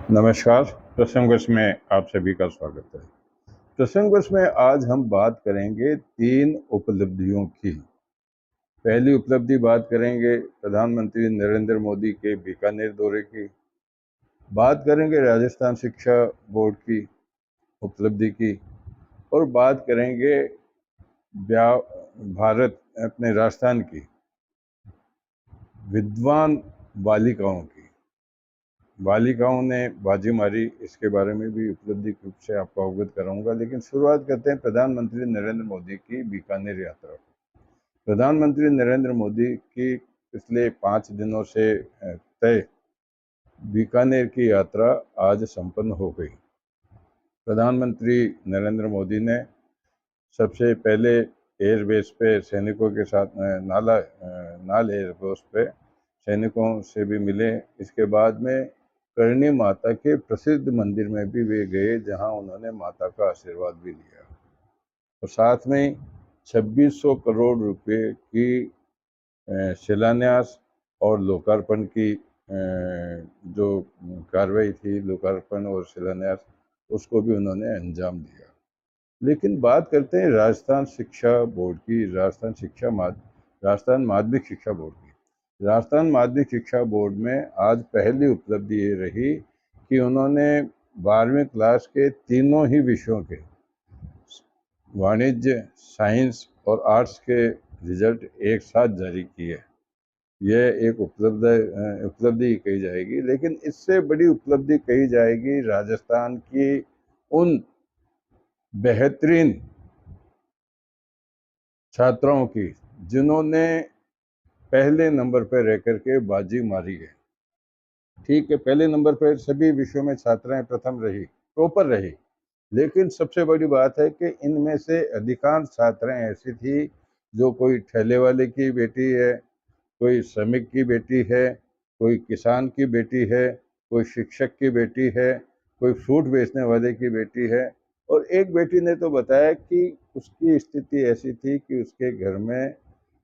नमस्कार। प्रसंगवश में आप सभी का स्वागत है। प्रसंगवश में आज हम बात करेंगे 3 उपलब्धियों की। पहली उपलब्धि बात करेंगे प्रधानमंत्री नरेंद्र मोदी के बीकानेर दौरे की। बात करेंगे राजस्थान शिक्षा बोर्ड की उपलब्धि की और बात करेंगे भारत अपने राजस्थान की विद्वान बालिकाओं ने बाजी मारी। इसके बारे में भी उपलब्धि रूप से आपको अवगत कराऊंगा, लेकिन शुरुआत करते हैं प्रधानमंत्री नरेंद्र मोदी की बीकानेर यात्रा। प्रधानमंत्री नरेंद्र मोदी की पिछले 5 दिनों से तय बीकानेर की यात्रा आज संपन्न हो गई। प्रधानमंत्री नरेंद्र मोदी ने सबसे पहले एयरबेस पे सैनिकों के साथ नाल एयरबेस पे सैनिकों से भी मिले। इसके बाद में करणी माता के प्रसिद्ध मंदिर में भी वे गए, जहां उन्होंने माता का आशीर्वाद भी लिया और साथ में 2600 करोड़ रुपए की शिलान्यास और लोकार्पण की जो कार्रवाई थी, लोकार्पण और शिलान्यास, उसको भी उन्होंने अंजाम दिया। लेकिन बात करते हैं राजस्थान माध्यमिक शिक्षा बोर्ड की। राजस्थान माध्यमिक शिक्षा बोर्ड में आज पहली उपलब्धि ये रही कि उन्होंने 12वीं क्लास के तीनों ही विषयों के वाणिज्य, साइंस और आर्ट्स के रिजल्ट एक साथ जारी किए। यह एक उपलब्धि कही जाएगी, लेकिन इससे बड़ी उपलब्धि कही जाएगी राजस्थान की उन बेहतरीन छात्राओं की जिन्होंने पहले नंबर पर रह करके बाजी मारी है। ठीक है, पहले नंबर पर सभी विषयों में छात्राएं प्रथम रही, टॉपर रही, लेकिन सबसे बड़ी बात है कि इनमें से अधिकांश छात्राएं ऐसी थी जो कोई ठेले वाले की बेटी है, कोई श्रमिक की बेटी है, कोई किसान की बेटी है, कोई शिक्षक की बेटी है, कोई फ्रूट बेचने वाले की बेटी है। और एक बेटी ने तो बताया कि उसकी स्थिति ऐसी थी कि उसके घर में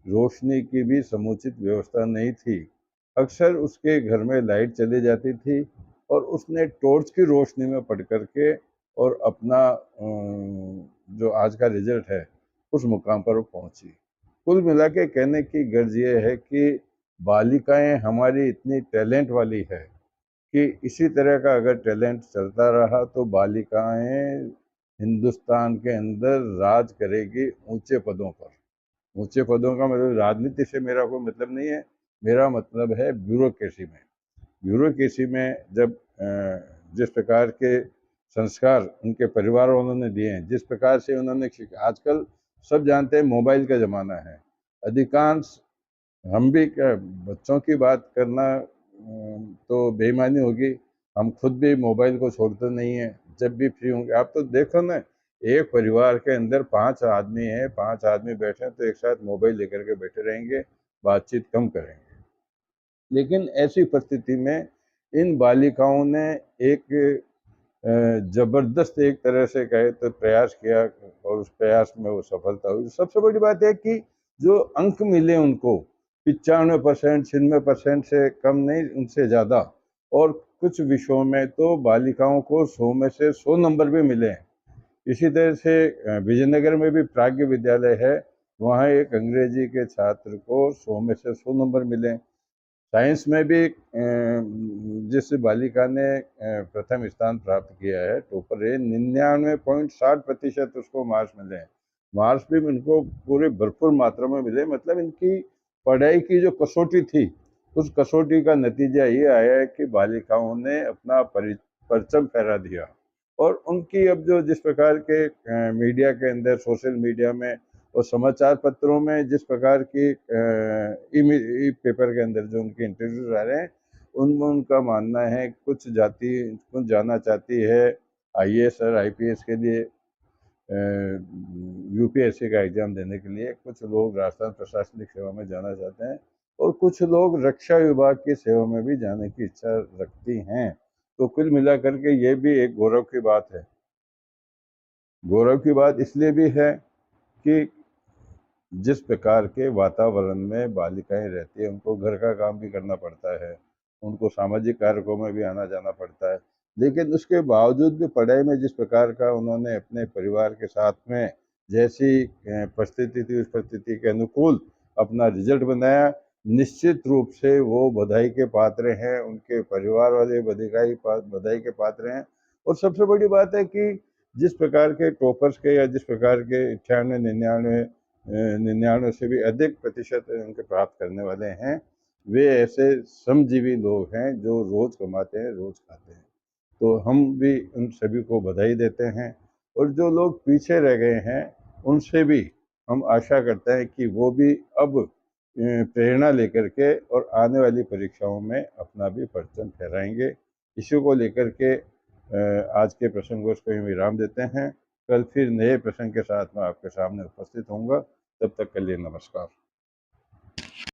रोशनी की भी समुचित व्यवस्था नहीं थी। अक्सर उसके घर में लाइट चली जाती थी और उसने टॉर्च की रोशनी में पढ़ करके और अपना जो आज का रिजल्ट है उस मुकाम पर वो पहुंची। कुल मिला के कहने की गर्ज ये है कि बालिकाएं हमारी इतनी टैलेंट वाली है कि इसी तरह का अगर टैलेंट चलता रहा तो बालिकाएं हिंदुस्तान के अंदर राज करेगी ऊंचे पदों पर। ऊंचे पदों का मतलब राजनीति से मेरा कोई मतलब नहीं है, मेरा मतलब है ब्यूरोक्रेसी में जब जिस प्रकार के संस्कार उनके परिवार वालों ने दिए हैं, जिस प्रकार से उन्होंने आजकल सब जानते हैं मोबाइल का ज़माना है। अधिकांश हम भी क्या बच्चों की बात करना तो बेईमानी होगी, हम खुद भी मोबाइल को छोड़ते नहीं हैं। जब भी फ्री होंगे, आप तो देखो ना, एक परिवार के अंदर 5 आदमी हैं, 5 आदमी बैठे हैं तो एक साथ मोबाइल लेकर के बैठे रहेंगे, बातचीत कम करेंगे। लेकिन ऐसी परिस्थिति में इन बालिकाओं ने एक जबरदस्त एक तरह से कहे तो प्रयास किया और उस प्रयास में वो सफलता हुई। सबसे बड़ी बात है कि जो अंक मिले उनको 95%, 96% से कम नहीं, उनसे ज़्यादा। और कुछ विषयों में तो बालिकाओं को 100 में से 100 नंबर भी मिले हैं। इसी तरह से विजयनगर में भी प्राज्ञ विद्यालय है, वहाँ एक अंग्रेजी के छात्र को 100 में से 100 नंबर मिले। साइंस में भी जिस बालिका ने प्रथम स्थान प्राप्त किया है, टॉपर है, 99.60% उसको मार्क्स मिले हैं। मार्क्स भी उनको पूरे भरपूर मात्रा में मिले। मतलब इनकी पढ़ाई की जो कसौटी थी, उस कसौटी का नतीजा ये आया है कि बालिकाओं ने अपना परचम फहरा दिया। और उनकी अब जो जिस प्रकार के मीडिया के अंदर, सोशल मीडिया में और समाचार पत्रों में जिस प्रकार की ई पेपर के अंदर जो उनके इंटरव्यूज आ रहे हैं, उनमें उनका मानना है कुछ जाना चाहती है आईएएस और आईपीएस के लिए, यूपीएससी का एग्जाम देने के लिए। कुछ लोग राजस्थान प्रशासनिक सेवा में जाना चाहते हैं और कुछ लोग रक्षा विभाग की सेवा में भी जाने की इच्छा रखती हैं। तो कुल मिलाकर के ये भी एक गौरव की बात है। गौरव की बात इसलिए भी है कि जिस प्रकार के वातावरण में बालिकाएं रहती हैं, उनको घर का काम भी करना पड़ता है, उनको सामाजिक कार्यक्रमों में भी आना जाना पड़ता है। लेकिन उसके बावजूद भी पढ़ाई में जिस प्रकार का उन्होंने अपने परिवार के साथ में जैसी परिस्थिति थी, उस परिस्थिति के अनुकूल अपना रिजल्ट बनाया, निश्चित रूप से वो बधाई के पात्र हैं, उनके परिवार वाले बधाई के पात्र हैं। और सबसे बड़ी बात है कि जिस प्रकार के टॉपर्स के या जिस प्रकार के 98, 99, 99 से भी अधिक प्रतिशत उनके प्राप्त करने वाले हैं, वे ऐसे श्रमजीवी लोग हैं जो रोज़ कमाते हैं, रोज़ खाते हैं। तो हम भी उन सभी को बधाई देते हैं, और जो लोग पीछे रह गए हैं उनसे भी हम आशा करते हैं कि वो भी अब प्रेरणा लेकर के और आने वाली परीक्षाओं में अपना भी परचम फहराएंगे। इसी को लेकर के आज के प्रसंगों को हम विराम देते हैं। कल फिर नए प्रसंग के साथ मैं आपके सामने उपस्थित होऊंगा। तब तक के लिए नमस्कार।